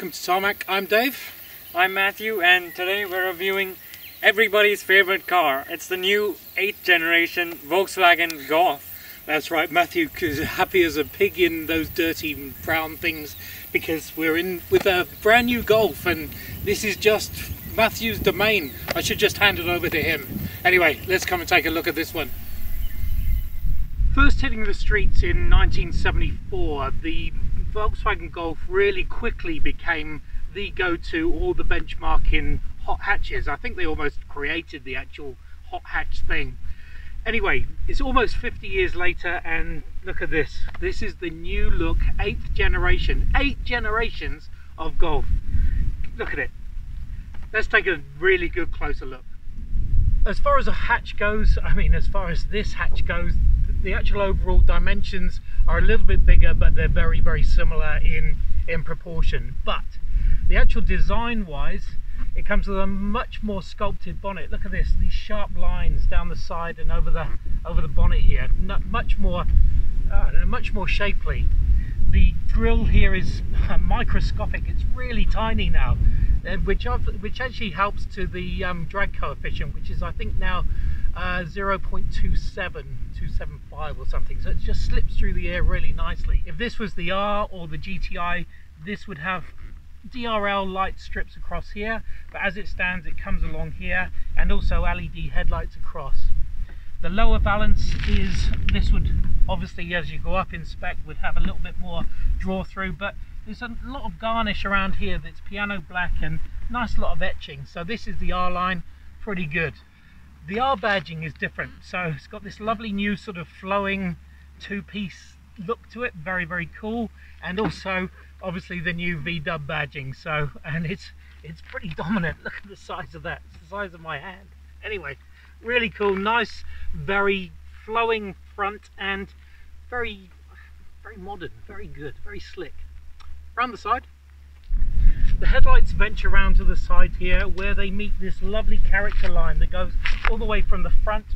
welcome to Tarmac. I'm Dave. I'm Matthew, and today we're reviewing everybody's favorite car. It's the new 8th generation Volkswagen Golf. That's right, Matthew is happy as a pig in those dirty brown things because we're in with a brand new Golf and this is just Matthew's domain. I should just hand it over to him. Anyway, let's come and take a look at this one. First hitting the streets in 1974, the Volkswagen Golf really quickly became the go-to, or the benchmark in hot hatches. I think they almost created the actual hot hatch thing. Anyway, it's almost 50 years later and look at this. This is the new look 8th generation. 8 generations of Golf. Look at it. Let's take a really good closer look. As far as a hatch goes, as far as this hatch goes, the actual overall dimensions are a little bit bigger, but they're very, very similar in proportion. But the actual design wise, it comes with a much more sculpted bonnet. Look at this, these sharp lines down the side and over the bonnet here. Much more shapely. The grille here is microscopic. It's really tiny now, which actually helps to the drag coefficient, which is I think now 0.275 or something, so it just slips through the air really nicely. If this was the R or the GTI, this would have DRL light strips across here, but as it stands it comes along here, and also LED headlights across. The lower valance is, this would obviously, as you go up in spec, would have a little bit more draw through, but there's a lot of garnish around here that's piano black and nice lot of etching. So this is the R line, pretty good. The R badging is different, so it's got this lovely new sort of flowing two-piece look to it, very, very cool, and also obviously the new VW badging. So, and it's pretty dominant. Look at the size of that, it's the size of my hand. Anyway, really cool, nice, very flowing front and very, very modern, very good, very slick. Around the side, the headlights venture around to the side here where they meet this lovely character line that goes all the way from the front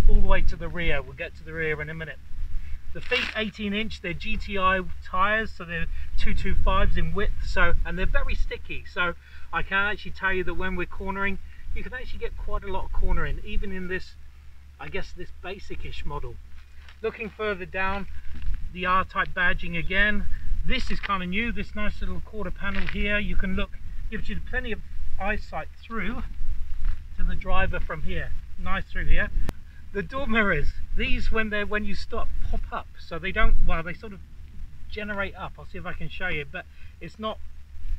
all the way to the rear. We'll get to the rear in a minute. The feet 18-inch, they're GTI tyres, so they're 225s in width, and they're very sticky, so I can actually tell you that when we're cornering, you can actually get quite a lot of cornering, even in this, I guess, this basic-ish model. Looking further down, the R-type badging again. This is kind of new, this nice little quarter panel here. You can look, gives you plenty of eyesight through to the driver from here. Nice through here. The door mirrors, these when you stop, pop up, so they don't, well, they sort of generate up. I'll see if I can show you, but it's not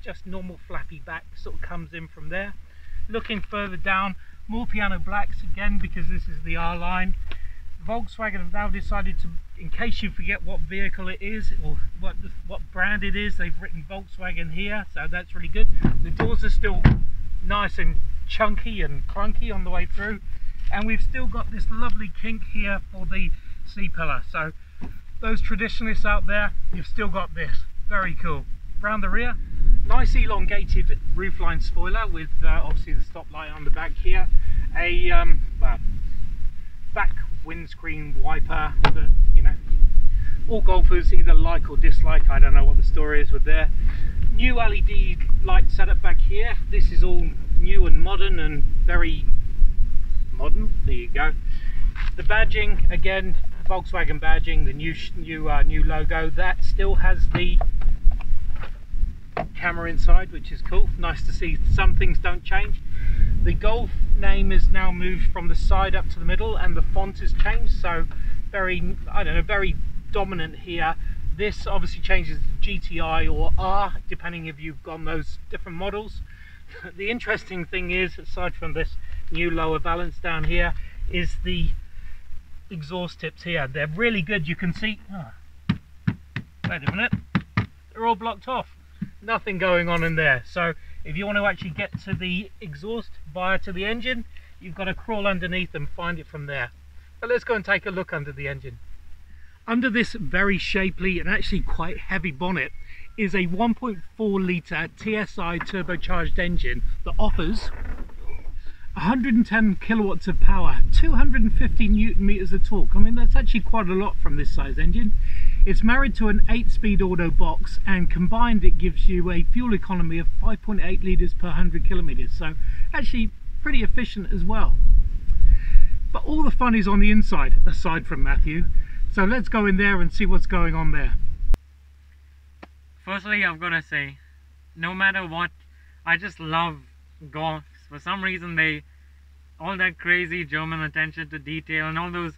just normal flappy back, sort of comes in from there. Looking further down, more piano blacks again because this is the R line. Volkswagen have now decided to, in case you forget what vehicle it is or what brand it is, they've written Volkswagen here, so that's really good. The doors are still nice and chunky and clunky on the way through, and we've still got this lovely kink here for the C-pillar. So those traditionalists out there, you've still got this, very cool. Round the rear, nice elongated roofline spoiler with obviously the stoplight on the back here, a back windscreen wiper that, you know, all golfers either like or dislike. I don't know what the story is with there. New LED light setup back here. This is all new and modern and very modern. There you go. The badging, again, Volkswagen badging, the new logo, that still has the camera inside, which is cool. Nice to see some things don't change. The Golf name is now moved from the side up to the middle, and the font has changed, so very, I don't know, very dominant here. This obviously changes to GTI or R, depending if you've gone those different models. The interesting thing is, aside from this new lower valance down here, is the exhaust tips here. They're really good. You can see, wait a minute, they're all blocked off. Nothing going on in there. So if you want to actually get to the exhaust via to the engine, you've got to crawl underneath and find it from there. But let's go and take a look under the engine. Under this very shapely and actually quite heavy bonnet is a 1.4 litre TSI turbocharged engine that offers 110 kilowatts of power, 250 newton meters of torque. I mean, that's actually quite a lot from this size engine. It's married to an 8-speed auto box, and combined it gives you a fuel economy of 5.8 litres per 100 kilometres, so actually pretty efficient as well. But all the fun is on the inside, aside from Matthew, so let's go in there and see what's going on there. Firstly, I've got to say, no matter what, I just love Golfs. For some reason, all that crazy German attention to detail and all those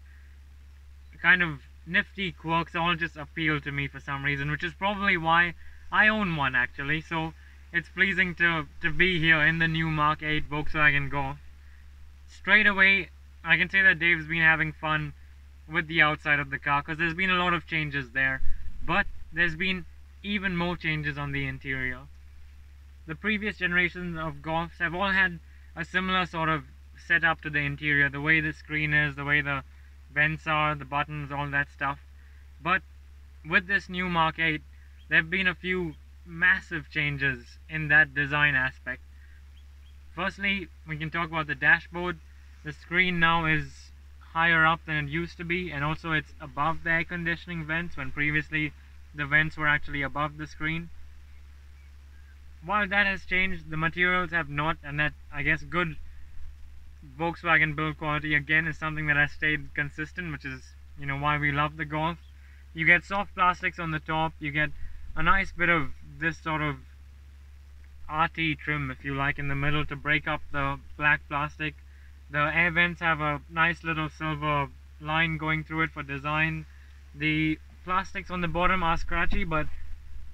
kind of nifty quirks all just appeal to me for some reason, which is probably why I own one actually. So it's pleasing to be here in the new Mark 8 Volkswagen Golf. Straight away, I can say that Dave's been having fun with the outside of the car, because there's been a lot of changes there, but there's been even more changes on the interior. The previous generations of Golfs have all had a similar sort of setup to the interior, the way the screen is, the way the vents are, the buttons, all that stuff. But with this new Mark 8, there have been a few massive changes in that design aspect. Firstly, we can talk about the dashboard. The screen now is higher up than it used to be, and also it's above the air conditioning vents, when previously the vents were actually above the screen. While that has changed, the materials have not, and that, I guess, good Volkswagen build quality again is something that has stayed consistent, which is, you know, why we love the Golf. You get soft plastics on the top, you get a nice bit of this sort of RT trim, if you like, in the middle to break up the black plastic. The air vents have a nice little silver line going through it for design. The plastics on the bottom are scratchy, but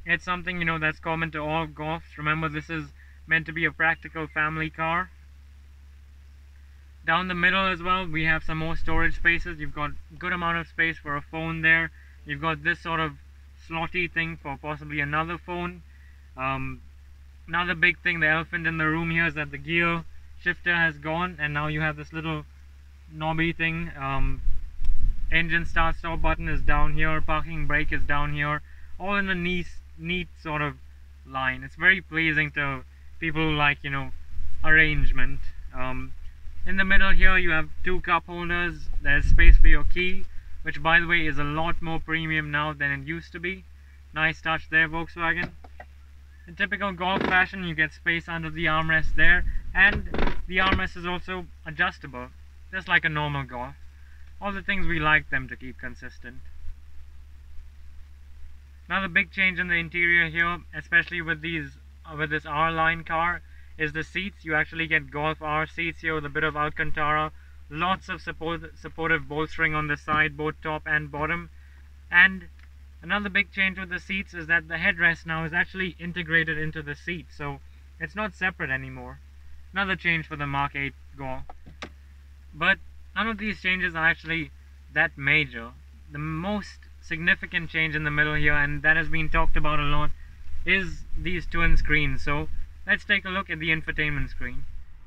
it's something, you know, that's common to all Golfs. Remember, this is meant to be a practical family car. Down the middle as well, we have some more storage spaces. You've got a good amount of space for a phone there. You've got this sort of slotty thing for possibly another phone. Another big thing, the elephant in the room here, is that the gear shifter has gone, and now you have this little knobby thing. Engine start stop button is down here, parking brake is down here, all in a neat sort of line. It's very pleasing to people who like, you know, arrangement. In the middle here you have two cup holders. There's space for your key, which by the way is a lot more premium now than it used to be. Nice touch there, Volkswagen. In typical Golf fashion, you get space under the armrest there, and the armrest is also adjustable, just like a normal Golf. All the things we like them to keep consistent. Another big change in the interior here, especially with this R-Line car, is the seats. You actually get Golf R seats here with a bit of Alcantara, lots of supportive bolstering on the side, both top and bottom. And another big change with the seats is that the headrest now is actually integrated into the seat, so it's not separate anymore. Another change for the Mark 8 Golf. But none of these changes are actually that major. The most significant change in the middle here, and that has been talked about a lot, is these twin screens. So let's take a look at the infotainment screen.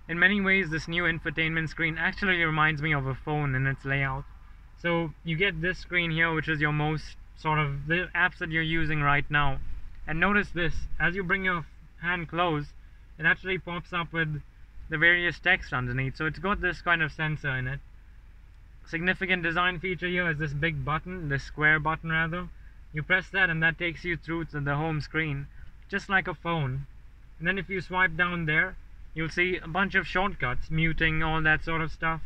In many ways, this new infotainment screen actually reminds me of a phone in its layout. So you get this screen here, which is your most sort of the apps that you're using right now. And notice this, as you bring your hand close, it actually pops up with the various text underneath. So it's got this kind of sensor in it. Significant design feature here is this big button, this square button rather. You press that and that takes you through to the home screen, just like a phone. And then if you swipe down there, you'll see a bunch of shortcuts, muting, all that sort of stuff.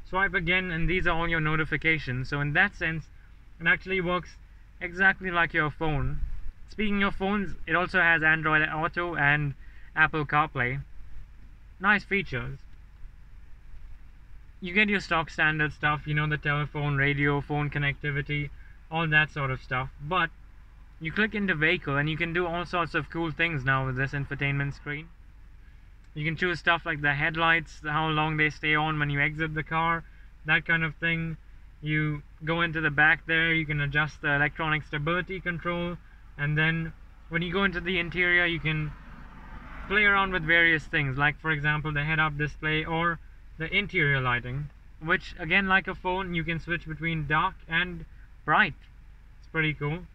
Swipe again and these are all your notifications. So in that sense, it actually works exactly like your phone. Speaking of phones, it also has Android Auto and Apple CarPlay. Nice features. You get your stock standard stuff, you know, the telephone, radio, phone connectivity, all that sort of stuff. But you click into vehicle and you can do all sorts of cool things now with this infotainment screen. You can choose stuff like the headlights, how long they stay on when you exit the car, that kind of thing. You go into the back there, you can adjust the electronic stability control, and then when you go into the interior you can play around with various things, like for example the head-up display or the interior lighting, which again, like a phone, you can switch between dark and bright. It's pretty cool.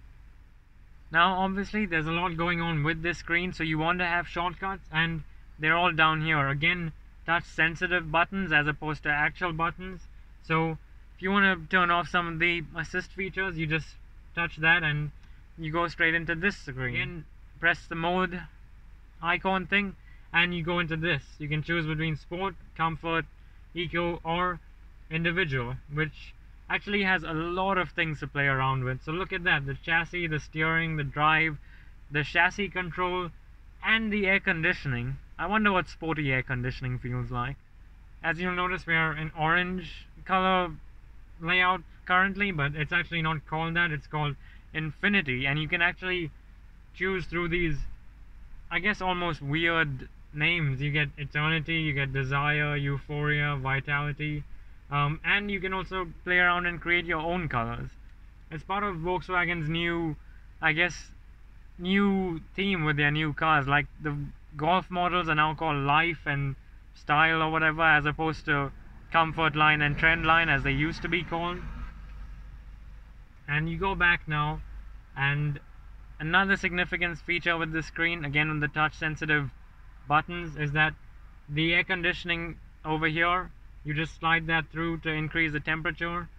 Now obviously there's a lot going on with this screen, so you want to have shortcuts, and they're all down here. Again, touch sensitive buttons as opposed to actual buttons. So if you want to turn off some of the assist features, you just touch that and you go straight into this screen. Again, press the mode icon thing and you go into this. You can choose between sport, comfort, eco or individual, which actually has a lot of things to play around with. So look at that, the chassis, the steering, the drive, the chassis control and the air conditioning. I wonder what sporty air conditioning feels like. As you'll notice, we are in orange color layout currently, but it's actually not called that, it's called Infinity, and you can actually choose through these, I guess, almost weird names. You get Eternity, you get Desire, Euphoria, Vitality, and you can also play around and create your own colors. It's part of Volkswagen's new, I guess, new theme with their new cars. Like the Golf models are now called Life and Style or whatever, as opposed to Comfort line and Trend line as they used to be called. And you go back now, and another significant feature with the screen, again with the touch sensitive buttons, is that the air conditioning over here, you just slide that through to increase the temperature.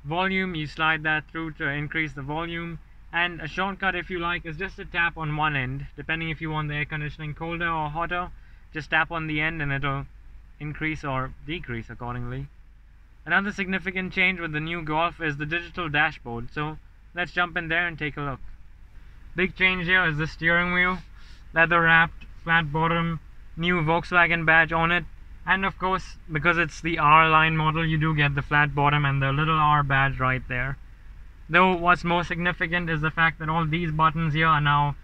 Volume, you slide that through to increase the volume. And a shortcut, if you like, is just to tap on one end, depending if you want the air conditioning colder or hotter. Just tap on the end and it'll increase or decrease accordingly. Another significant change with the new Golf is the digital dashboard, so let's jump in there and take a look. Big change here is the steering wheel, leather wrapped, flat bottom, new Volkswagen badge on it, and of course, because it's the R line model, you do get the flat bottom and the little R badge right there. Though what's more significant is the fact that all these buttons here are now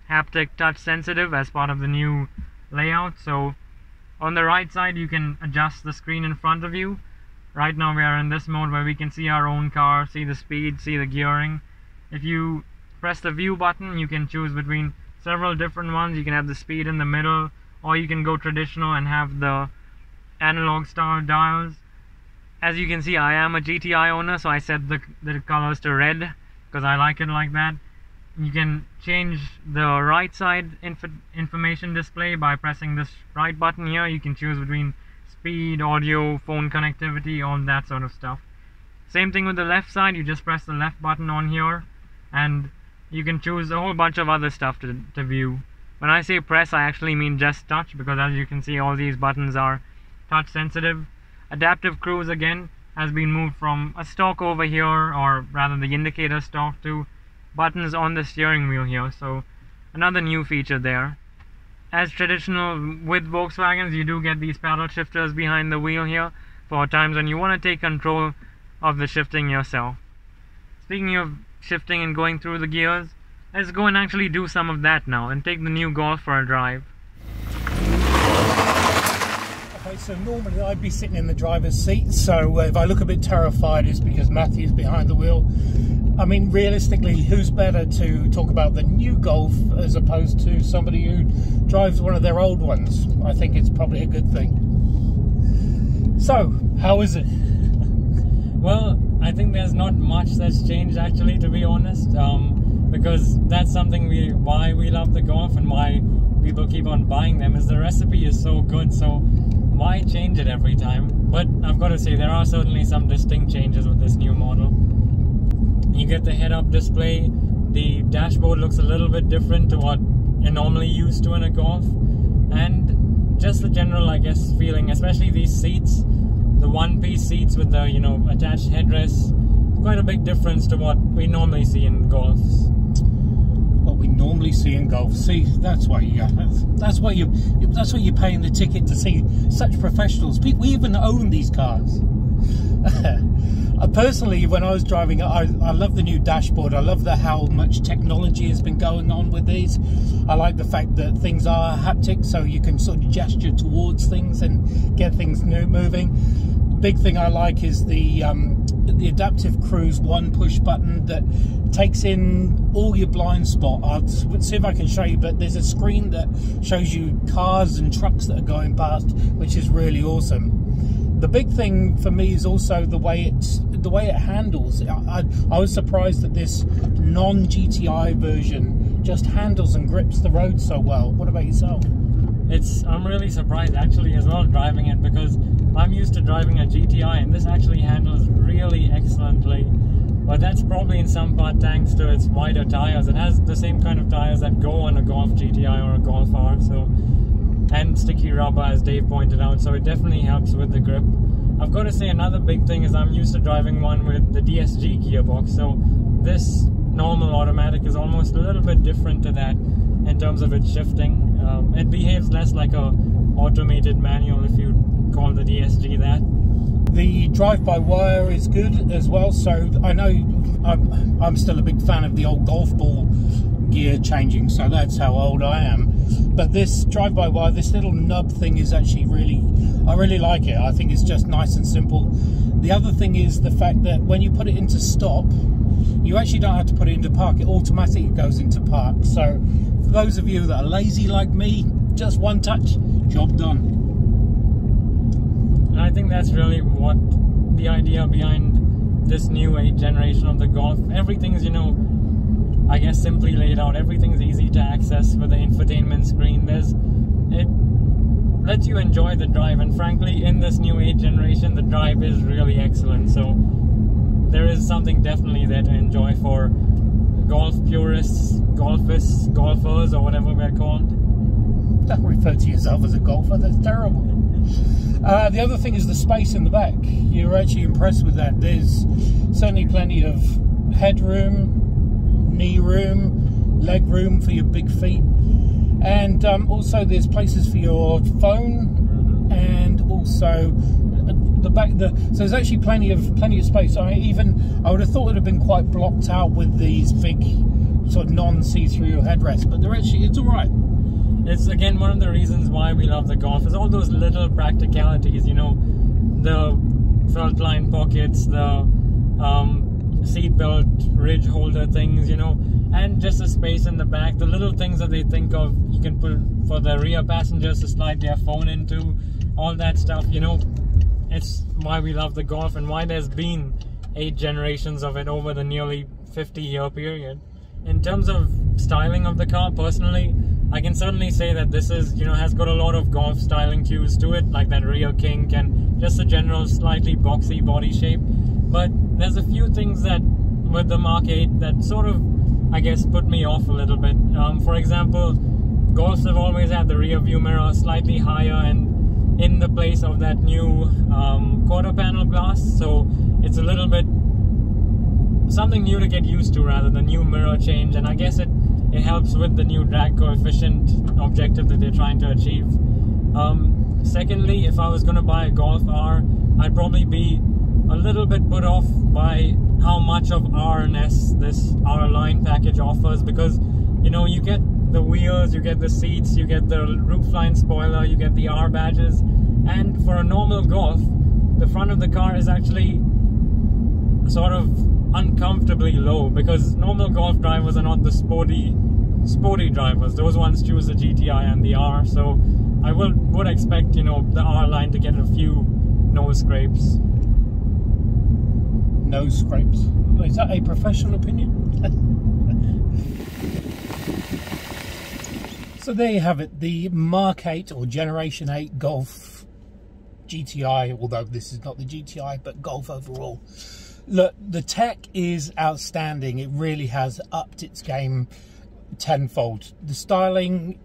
haptic touch sensitive as part of the new layout. So on the right side you can adjust the screen in front of you. Right now we are in this mode where we can see our own car, see the speed, see the gearing. If you press the view button, you can choose between several different ones. You can have the speed in the middle, or you can go traditional and have the analog style dials. As you can see, I am a GTI owner, so I set the colors to red because I like it like that. You can change the right side information display by pressing this right button here. You can choose between speed, audio, phone connectivity, all that sort of stuff. Same thing with the left side. You just press the left button on here and you can choose a whole bunch of other stuff to view. When I say press, I actually mean just touch, because as you can see, all these buttons are touch sensitive. Adaptive cruise again has been moved from a stalk over here, or rather the indicator stalk, to buttons on the steering wheel here, so another new feature there. As traditional with Volkswagens, you do get these paddle shifters behind the wheel here for times when you want to take control of the shifting yourself. Speaking of shifting and going through the gears, let's go and actually do some of that now and take the new Golf for a drive. Okay, so normally I'd be sitting in the driver's seat, so if I look a bit terrified it's because Matthew's behind the wheel. I mean, realistically, who's better to talk about the new Golf as opposed to somebody who drives one of their old ones? I think it's probably a good thing. So, how is it? Well, I think there's not much that's changed actually, to be honest, because that's something why we love the Golf and why people keep on buying them, is the recipe is so good, so why change it every time? But I've got to say, there are certainly some distinct changes with this new model. You get the head-up display, the dashboard looks a little bit different to what you're normally used to in a Golf, and just the general, I guess, feeling, especially these seats, the one-piece seats with the, attached headrests, quite a big difference to what we normally see in Golfs. What we normally see in Golf. See, that's why that's why you're paying the ticket to see such professionals. We even own these cars. Personally, when I was driving, I love the new dashboard. I love how much technology has been going on with these. I like the fact that things are haptic, so you can sort of gesture towards things and get things moving. Big thing I like is the adaptive cruise one push button that takes in all your blind spot. I'll see if I can show you, but there's a screen that shows you cars and trucks that are going past, which is really awesome. The big thing for me is also the way it handles. I was surprised that this non-GTI version just handles and grips the road so well. What about yourself? I'm really surprised actually as well driving it, because I'm used to driving a GTI and this actually handles really excellently. but that's probably in some part thanks to its wider tires. It has the same kind of tires that go on a Golf GTI or a Golf R, so, and sticky rubber as Dave pointed out, so it definitely helps with the grip. I've got to say another big thing is I'm used to driving one with the DSG gearbox, so this normal automatic is almost a little bit different to that in terms of its shifting. It behaves less like a automated manual, if you call the DSG that. The drive-by-wire is good as well, so I know I'm still a big fan of the old golf ball gear changing, so that's how old I am. But this drive-by-wire, this little nub thing is actually I really like it. I think it's just nice and simple. The other thing is the fact that when you put it into stop, you actually don't have to put it into park. It automatically goes into park. So for those of you that are lazy like me, just one touch, job done. And I think that's really what the idea behind this new 8th generation of the Golf. Everything's, you know, I guess simply laid out. Everything's easy to access with the infotainment screen. It lets you enjoy the drive, and frankly, in this new 8th generation, the drive is really excellent. So there is something definitely there to enjoy for golf purists, golfers, or whatever we're called. Don't refer to yourself as a golfer, that's terrible. The other thing is the space in the back. You're actually impressed with that. There's certainly plenty of headroom, knee room, leg room for your big feet, and also there's places for your phone, and also the back. So there's actually plenty of space. I would have thought it would have been quite blocked out with these big sort of non-see-through headrests, but it's all right. It's again one of the reasons why we love the Golf is all those little practicalities, you know, the felt line pockets, the seat belt ridge holder things, you know, and just the space in the back, the little things that they think of you can put for the rear passengers to slide their phone into, all that stuff, you know. It's why we love the Golf and why there's been 8 generations of it over the nearly 50-year period. In terms of styling of the car, personally, I can certainly say that this is, you know, has got a lot of Golf styling cues to it, like that rear kink and just a general slightly boxy body shape. But there's a few things that with the Mark 8 that sort of, I guess, put me off a little bit. For example, Golfs have always had the rear view mirror slightly higher and in the place of that new quarter panel glass, so it's a little bit something new to get used to rather than new mirror change, and I guess it helps with the new drag coefficient objective that they're trying to achieve. Secondly, if I was going to buy a Golf R, I'd probably be a little bit put off by how much of R&S this R-Line package offers, because, you know, you get the wheels, you get the seats, you get the roofline spoiler, you get the R badges, and for a normal Golf, the front of the car is actually sort of uncomfortably low, because normal Golf drivers are not the sporty drivers. Those ones choose the GTI and the R, so I would expect, you know, the R-Line to get a few nose scrapes. Nose scrapes? Is that a professional opinion? So there you have it, the Mark 8 or Generation 8 Golf GTI, although this is not the GTI, but Golf overall. Look, the tech is outstanding. It really has upped its game tenfold. The styling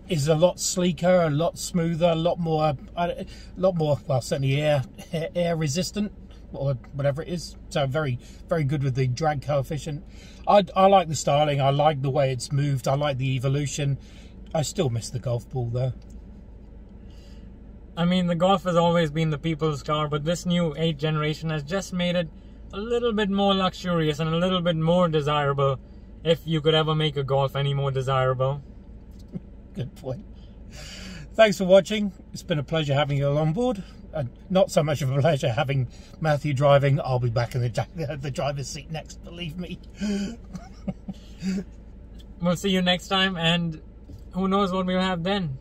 is a lot sleeker, a lot smoother, a lot more, well, certainly air resistant, or whatever it is. So very, very good with the drag coefficient. I like the styling. I like the way it's moved. I like the evolution. I still miss the golf ball though. I mean, the Golf has always been the people's car, but this new 8th generation has just made it a little bit more luxurious and a little bit more desirable, if you could ever make a Golf any more desirable. Good point. Thanks for watching. It's been a pleasure having you on board. Not so much of a pleasure having Matthew driving. I'll be back in the driver's seat next, believe me. We'll see you next time, and who knows what we'll have then.